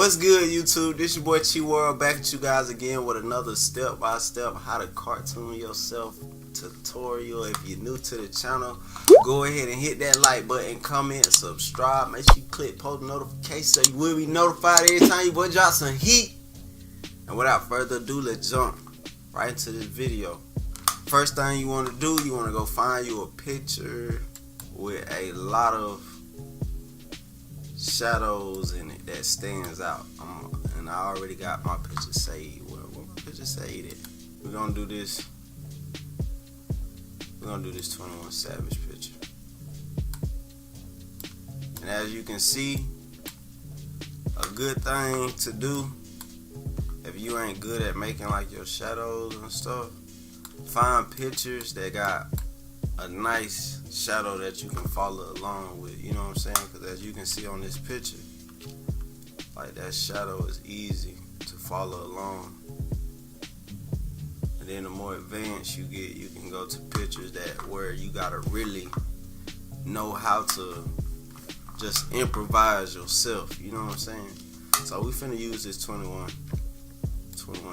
What's good, YouTube? This your boy Chi World back at you guys again with another step-by-step how to cartoon yourself tutorial. If you're new to the channel, go ahead and hit that like button, comment, subscribe. Make sure you click post notification so you will be notified every time you boy drop some heat. And without further ado, let's jump right into this video. First thing you want to do, you want to go find you a picture with a lot of shadows in it that stands out. And I already got my picture saved. Where my picture saved at? We're gonna do this 21 Savage picture. And as you can see, a good thing to do if you ain't good at making like your shadows and stuff, find pictures that got a nice shadow that you can follow along with, you know what I'm saying? Because as you can see on this picture, like that shadow is easy to follow along. And then the more advanced you get, you can go to pictures that where you gotta really know how to just improvise yourself, you know what I'm saying? So we finna use this 21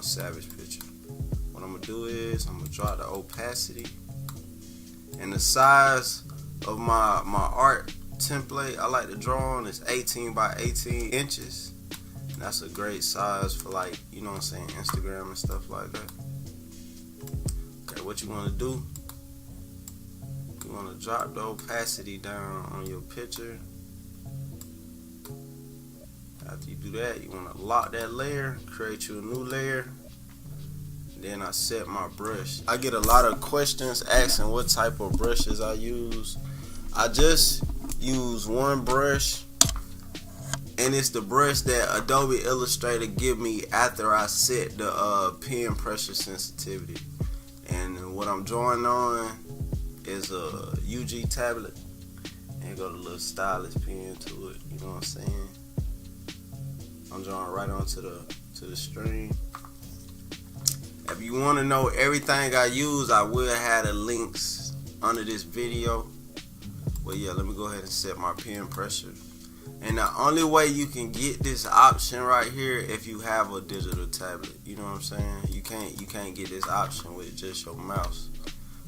Savage picture. What I'm gonna do is I'm gonna drop the opacity. And the size of my art template I like to draw on is 18 by 18 inches. And that's a great size for, like, you know what I'm saying, Instagram and stuff like that. Okay, what you want to do, you want to drop the opacity down on your picture. After you do that, you want to lock that layer, create you a new layer. Then I set my brush. I get a lot of questions asking what type of brushes I use. I just use one brush, and it's the brush that Adobe Illustrator give me after I set the pen pressure sensitivity. And what I'm drawing on is a UG tablet, and got a little stylus pen to it. You know what I'm saying? I'm drawing right onto the string. If you want to know everything I use, I will have the links under this video. Well, yeah, let me go ahead and set my pen pressure. And the only way you can get this option right here if you have a digital tablet. You know what I'm saying? You can't get this option with just your mouse.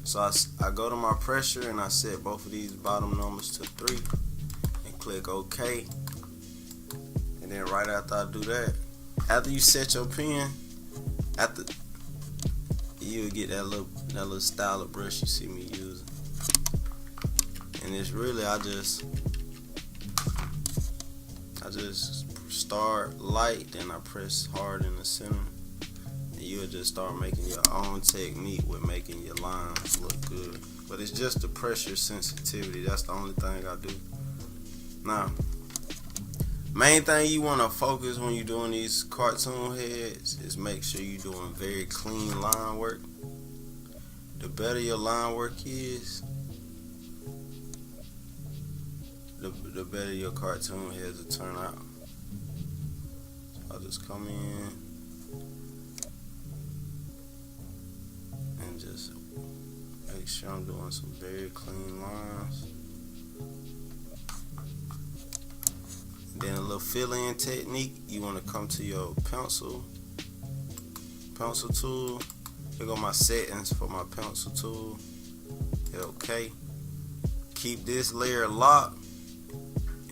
So I go to my pressure and I set both of these bottom numbers to 3 and click OK. And then right after I do that, after you set your pen, you'll get that little style of brush you see me using. And it's really, I just start light, then I press hard in the center, and you'll just start making your own technique with making your lines look good. But it's just the pressure sensitivity, that's the only thing I do. Now, main thing you want to focus when you're doing these cartoon heads is make sure you're doing very clean line work. The better your line work is, the better your cartoon heads will turn out. So I'll just come in and just make sure I'm doing some very clean lines. Then a little fill-in technique, you want to come to your pencil tool. Here go my settings for my pencil tool. Hit OK. Keep this layer locked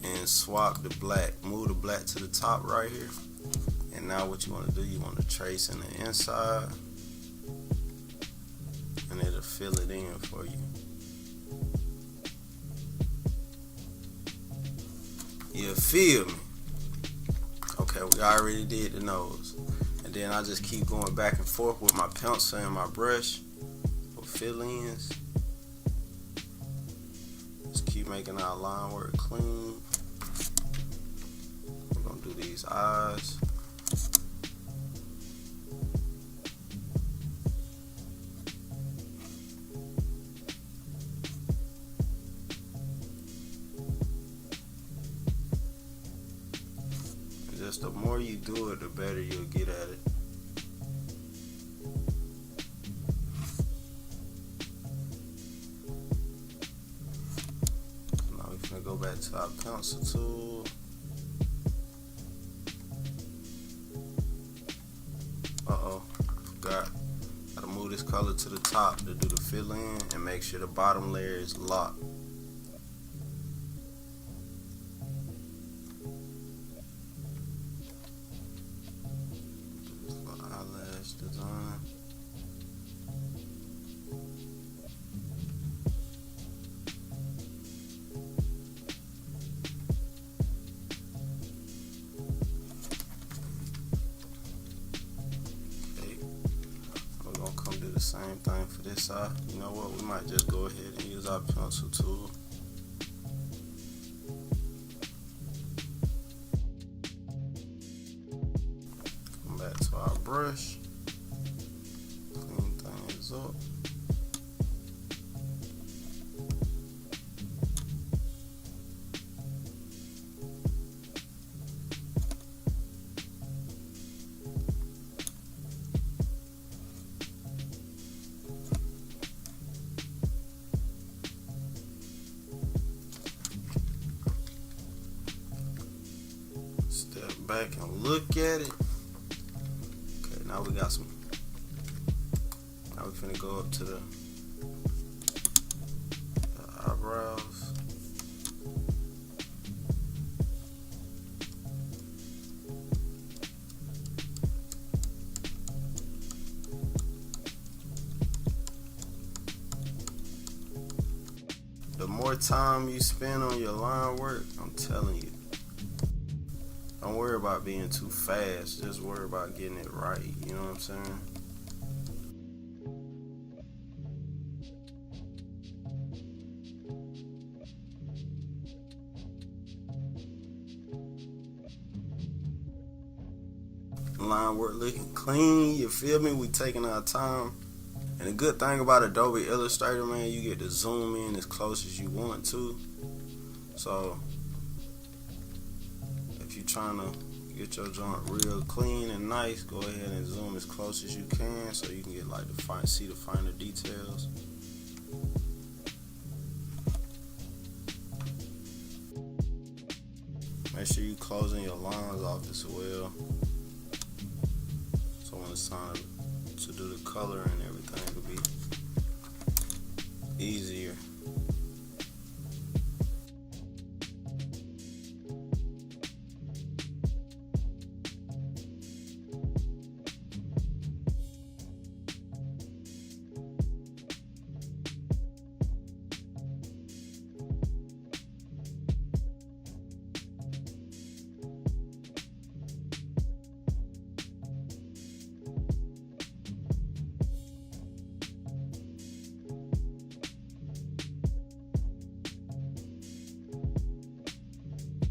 and swap the black. Move the black to the top right here. And now what you want to do, you want to trace in the inside, and it'll fill it in for you. You feel me? Okay, we already did the nose. And then I just keep going back and forth with my pencil and my brush for fill-ins. Just keep making our line work clean. We're gonna do these eyes. Just the more you do it, the better you'll get at it. Now we're gonna go back to our pencil tool. color to the top to do the fill in, and make sure the bottom layer is locked. Eyelash design. Do the same thing for this side. You know what, we might just go ahead and use our pencil tool. Come back to our brush, clean things up. Step back and look at it. Okay, now we got some. Now we're finna go up to the eyebrows. The more time you spend on your line work, I'm telling you, don't worry about being too fast, just worry about getting it right, you know what I'm saying? Line work looking clean, you feel me? We taking our time. And the good thing about Adobe Illustrator, man, you get to zoom in as close as you want to. So if you're trying to get your joint real clean and nice, go ahead and zoom as close as you can so you can get like see the finer details. Make sure you closing your lines off as well, so when it's time to do the color and everything, it'll be easier.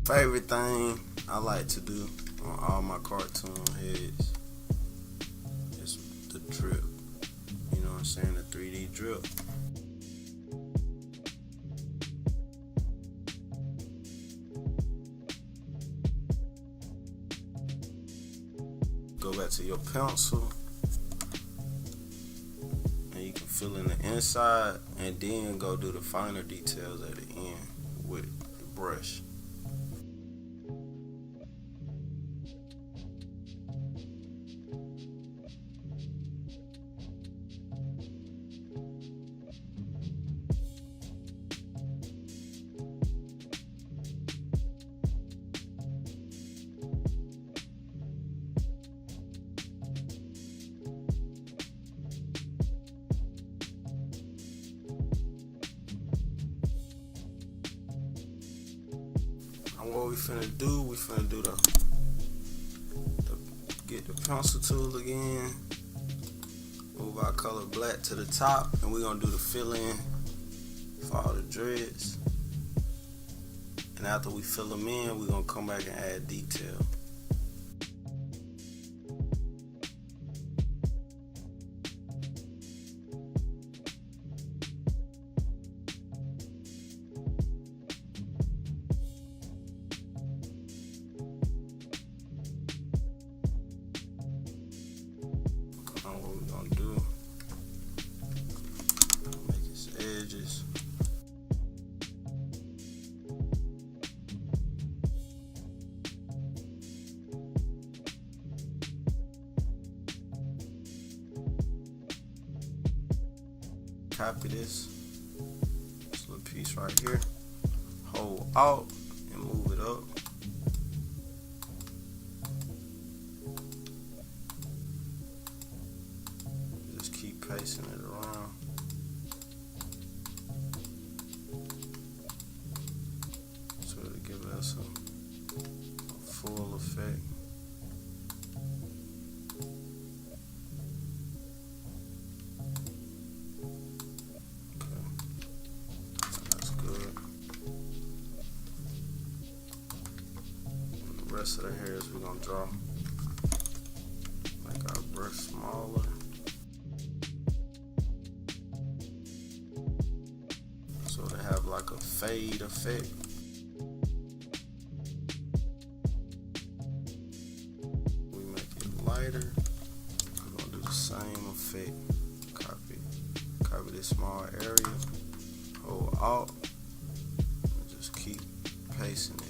Favorite thing I like to do on all my cartoon heads is the drip. You know what I'm saying? The 3D drip. Go back to your pencil and you can fill in the inside and then go do the finer details at the end with the brush. What we finna do the get the pencil tool again, move our color black to the top, and we're gonna do the fill in for all the dreads. And after we fill them in, we're gonna come back and add detail. What we're gonna do, make his edges. copy this little piece right here, hold Alt and move it up. Just keep pasting it around. So it'll give us a full effect. Rest of the hairs we're gonna draw, make our brush smaller, so they have like a fade effect. We make it lighter. We're gonna do the same effect. Copy this small area, hold Alt, and just keep pasting it.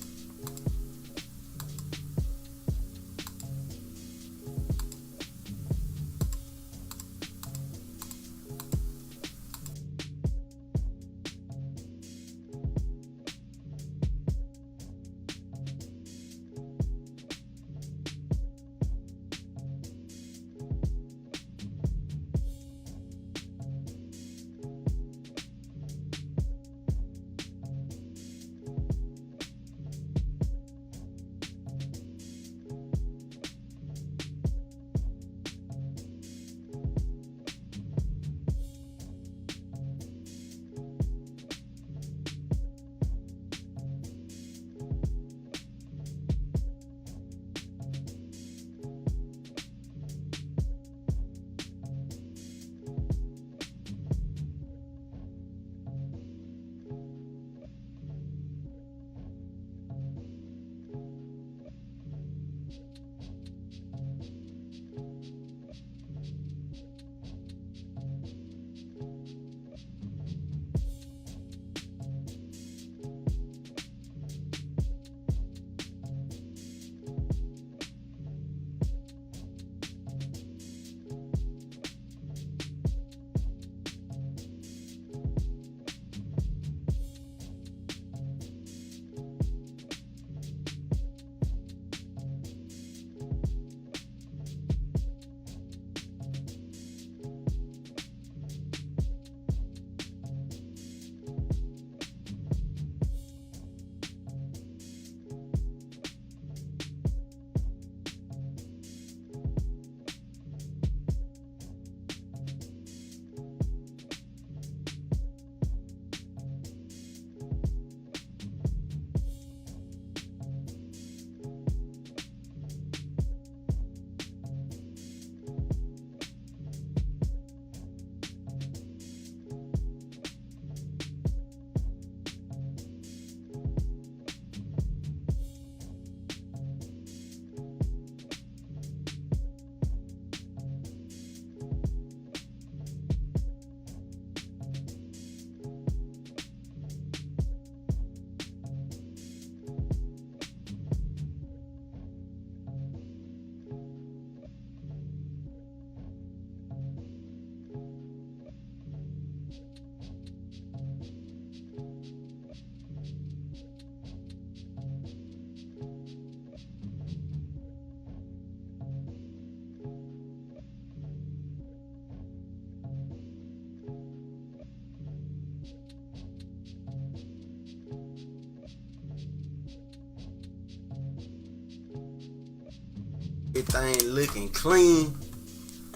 Everything looking clean.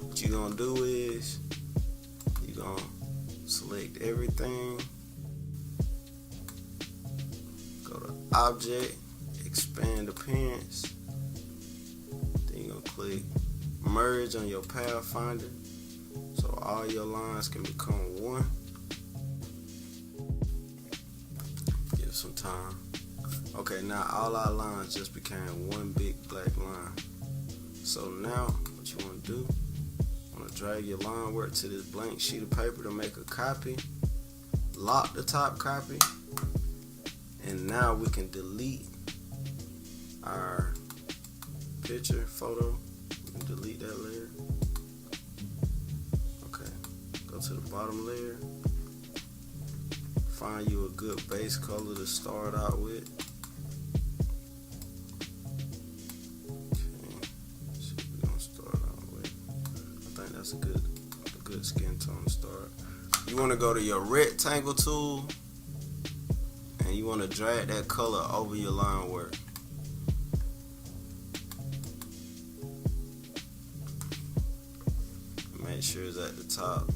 What you're gonna do is you're gonna select everything, go to Object, Expand Appearance, then you're gonna click Merge on your Pathfinder so all your lines can become one. Give it some time. Okay, now all our lines just became one big black line. So now what you want to do, you want to drag your line work to this blank sheet of paper to make a copy, lock the top copy, and now we can delete our picture photo. We can delete that layer. Okay, go to the bottom layer, find you a good base color to start out with. Okay, so we're gonna start out with, I think that's a good skin tone to start. You want to go to your rectangle tool and you want to drag that color over your line work. Make sure it's at the top.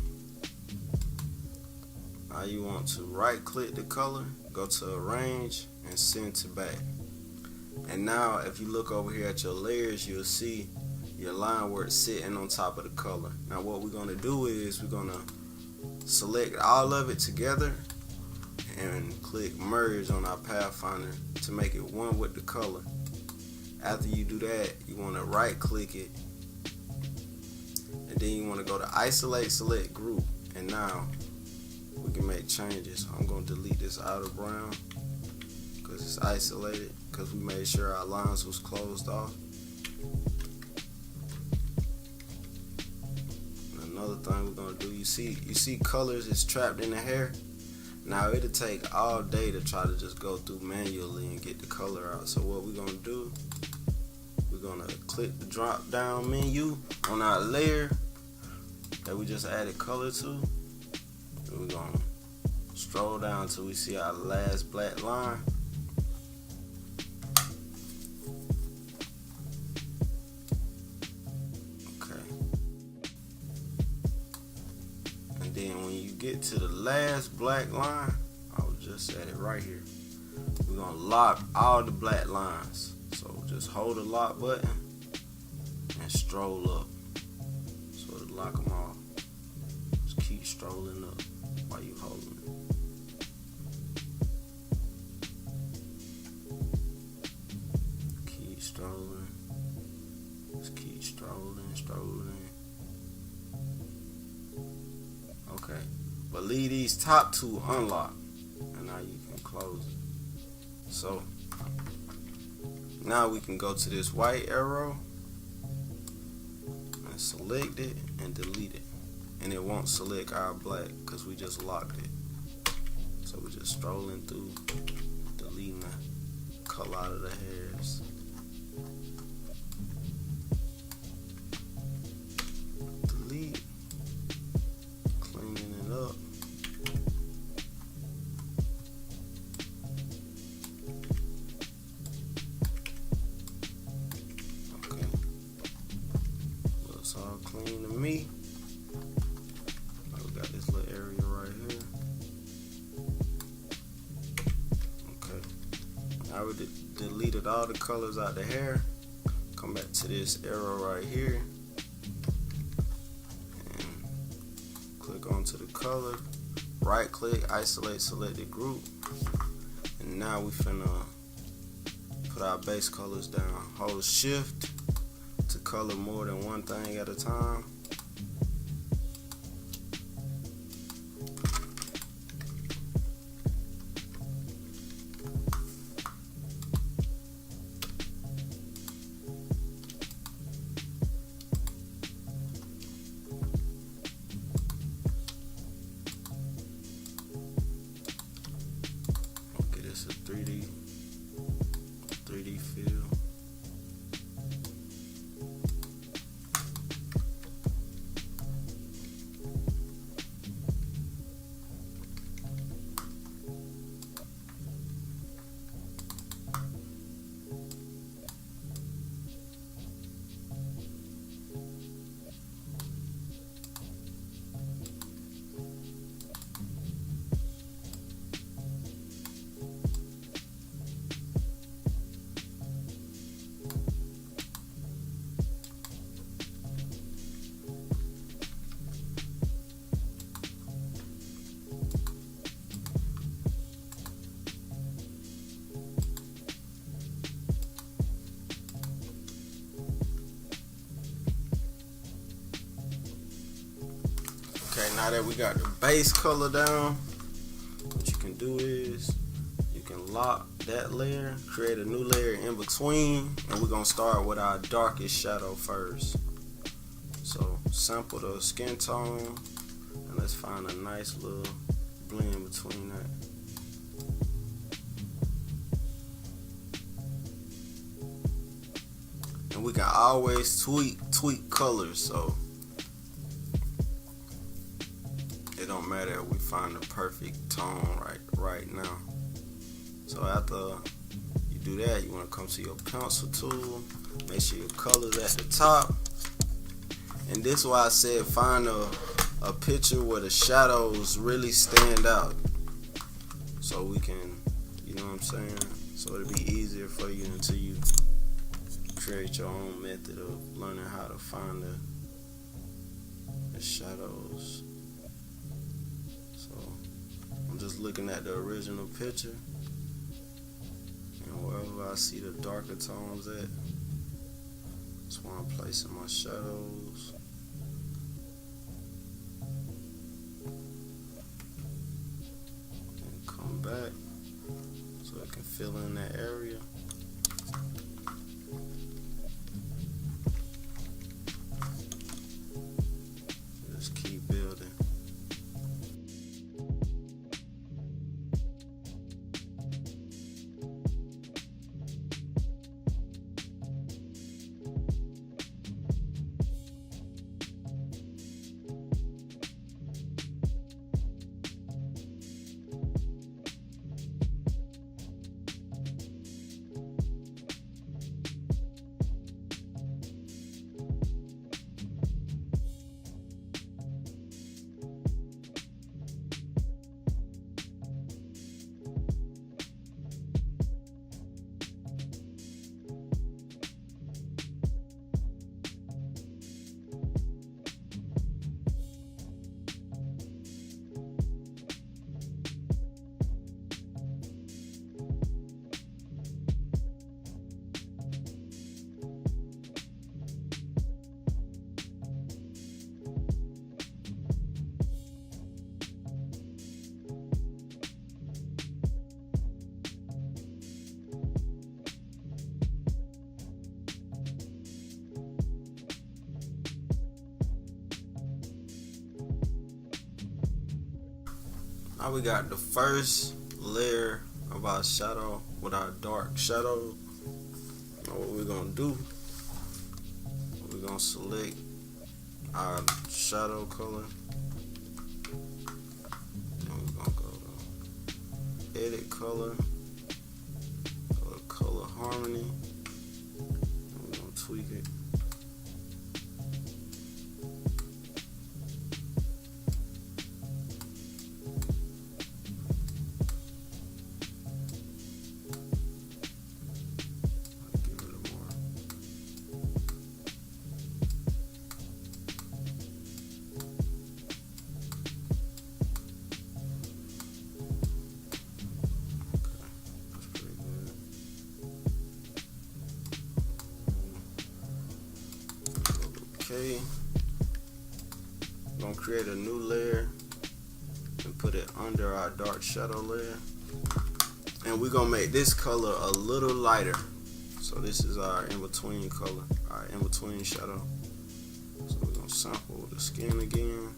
Now you want to right click the color, go to arrange and send to back. And now if you look over here at your layers, you'll see your line work sitting on top of the color. Now what we're going to do is we're going to select all of it together and click merge on our Pathfinder to make it one with the color. After you do that, you want to right click it and then you want to go to isolate, select group, and now we can make changes. I'm going to delete this outer brown because it's isolated, because we made sure our lines was closed off. And another thing we're going to do, you see colors is trapped in the hair. Now it'll take all day to try to just go through manually and get the color out. So what we're going to do, we're going to click the drop down menu on our layer that we just added color to. And we're going to stroll down until we see our last black line. Okay. And then when you get to the last black line, I will just set it right here. We're going to lock all the black lines. So just hold the lock button and stroll up. So to lock them all. Just keep strolling up while you holding it. Keep strolling. Just keep strolling. Okay. But leave these top two unlocked. And now you can close it. So now we can go to this white arrow and select it and delete it. And it won't select our black because we just locked it. So we're just strolling through, deleting the color out of the hairs. Delete, cleaning it up. Okay, looks all clean to me. We got this little area right here. Okay, I already deleted all the colors out the hair. Come back to this arrow right here and click onto the color. Right click, isolate selected group, and now we finna put our base colors down. Hold shift to color more than one thing at a time. Okay, this is 3D feel. Okay, now that we got the base color down, what you can do is you can lock that layer, create a new layer in between, and we're gonna start with our darkest shadow first. So sample the skin tone and let's find a nice little blend between that. we can always tweak colors, so it don't matter if we find the perfect tone right now. So after you do that, you want to come to your pencil tool, make sure your color's at the top, and this is why I said find a picture where the shadows really stand out, so we can, you know what I'm saying, so it'll be easier for you until you create your own method of learning how to find the shadows. So I'm just looking at the original picture, and wherever I see the darker tones at, that's where I'm placing my shadows. And come back so I can fill in that area. Just keep building. Now we got the first layer of our shadow with our dark shadow. Now what we're gonna do, we're gonna select our shadow color, and we're gonna go to edit color, go to color harmony, and we're gonna tweak it. Okay, I'm gonna create a new layer and put it under our dark shadow layer, and we're gonna make this color a little lighter. So this is our in-between color, our in-between shadow. So we're gonna sample the skin again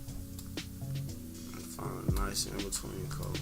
and find a nice in-between color.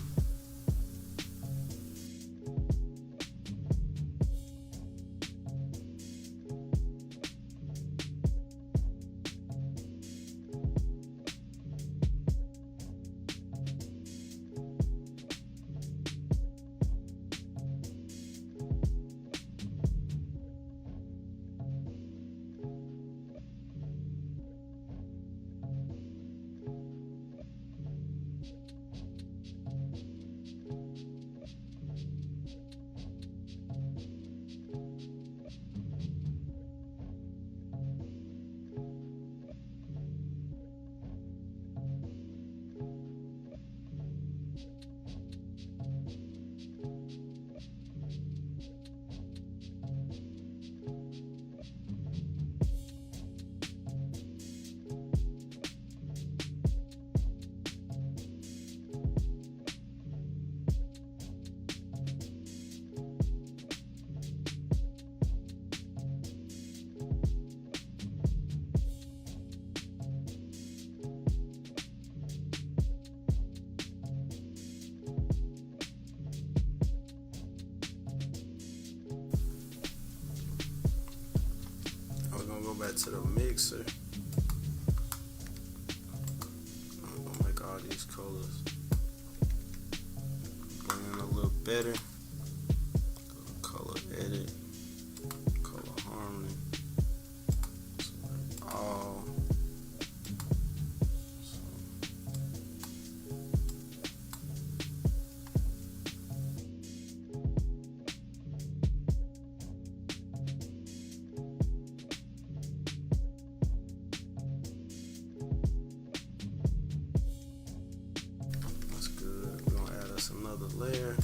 go back to the mixer. I'm gonna make all these colors blend a little better. Go to color edit, color harmony, select all. Another layer,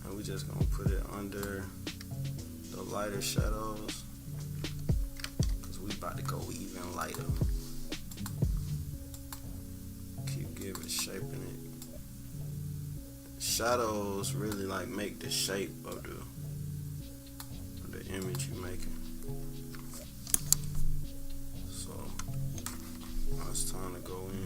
and we just gonna put it under the lighter shadows because we about to go even lighter. Keep giving shaping it. Shadows really like make the shape of the image you're making. So now it's time to go in.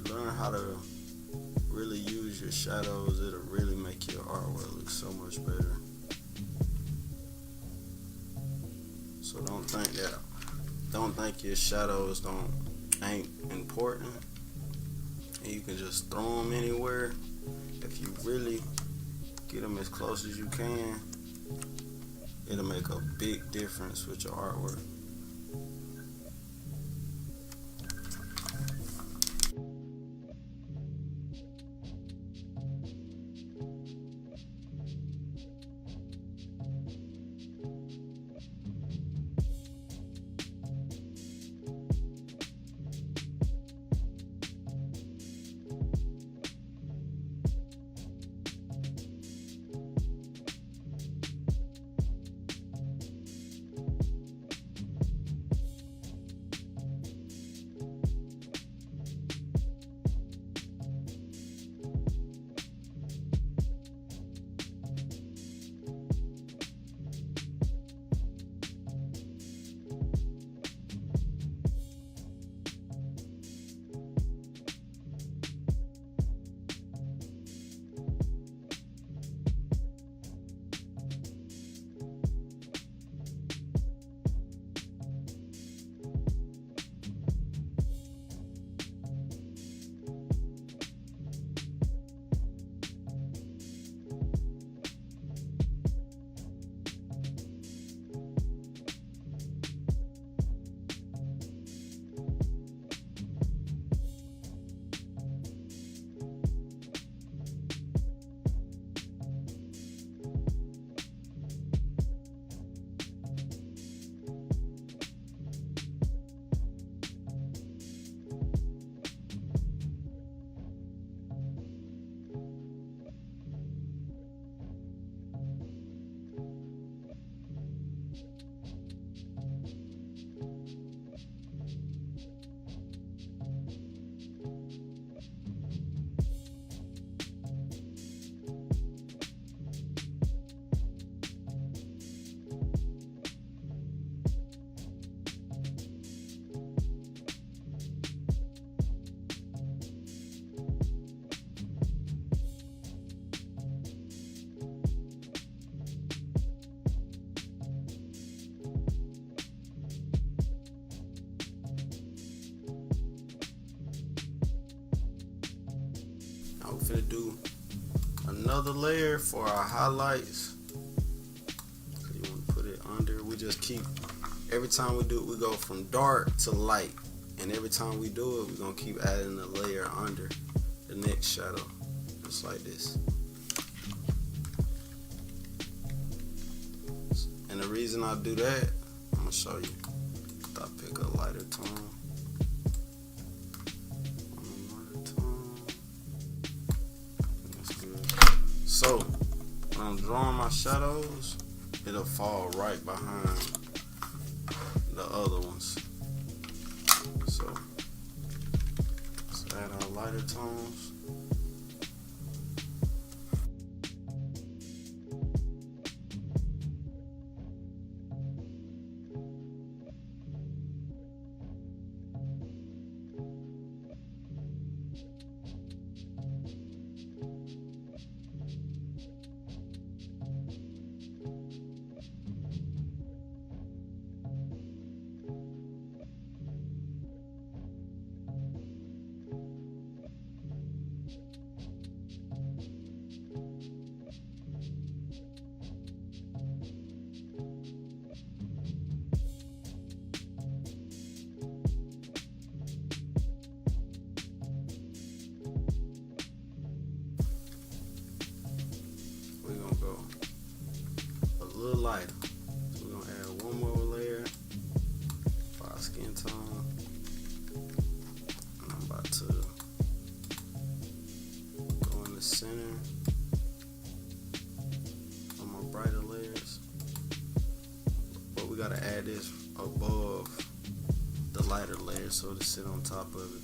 Learn how to really use your shadows. It'll really make your artwork look so much better. So don't think your shadows ain't important, and you can just throw them anywhere. If you really get them as close as you can, it'll make a big difference with your artwork. Now we're finna do another layer for our highlights. So you want to put it under. We just keep, every time we do it, we go from dark to light. And every time we do it, we're going to keep adding a layer under the next shadow. Just like this. And the reason I do that, I'm going to show you. I pick a lighter tone. That's good. So, when I'm drawing my shadows, it'll fall right behind the other ones. So, let's add our lighter tones. We're gonna go a little lighter. So we're gonna add one more layer for our skin tone. And I'm about to go in the center on my brighter layers. But we gotta add this above the lighter layer so to sit on top of it.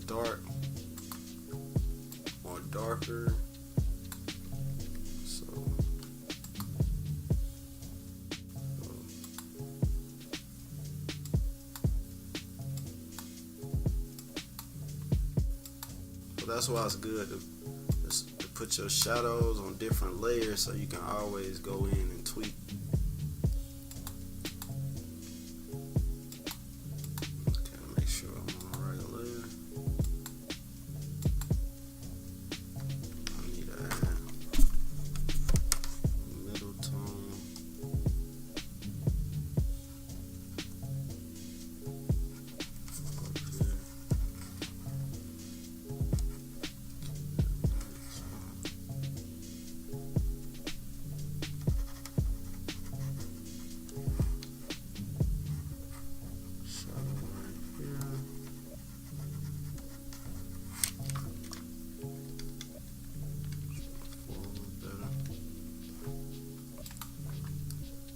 Dark, more darker. So that's why it's good to put your shadows on different layers so you can always go in and tweak.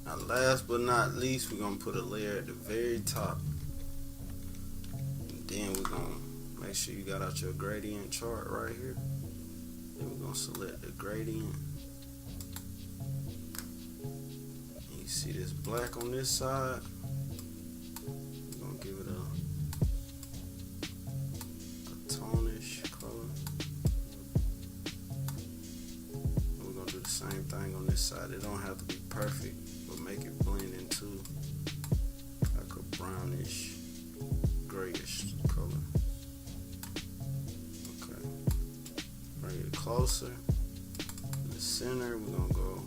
Now last but not least, we're going to put a layer at the very top. And then we're going to make sure you got out your gradient chart right here. Then we're going to select the gradient. And you see this black on this side. We're going to give it a tonish color. And we're going to do the same thing side. It don't have to be perfect, but make it blend into like a brownish, grayish color. Okay. Bring it closer. In the center, we're gonna go.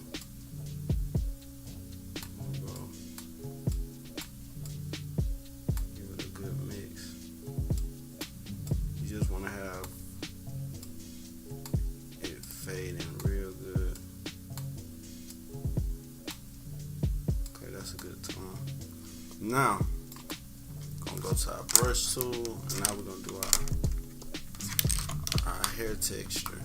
Give it a good mix. You just want to have it fade in real good. Okay, that's a good tone. Now, gonna go to our brush tool, and now we're gonna do our hair texture.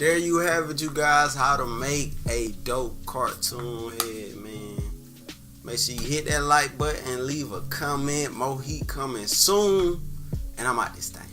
there you have it, you guys, how to make a dope cartoon head, man. Make sure you hit that like button and leave a comment. More heat coming soon. And I'm out this thing.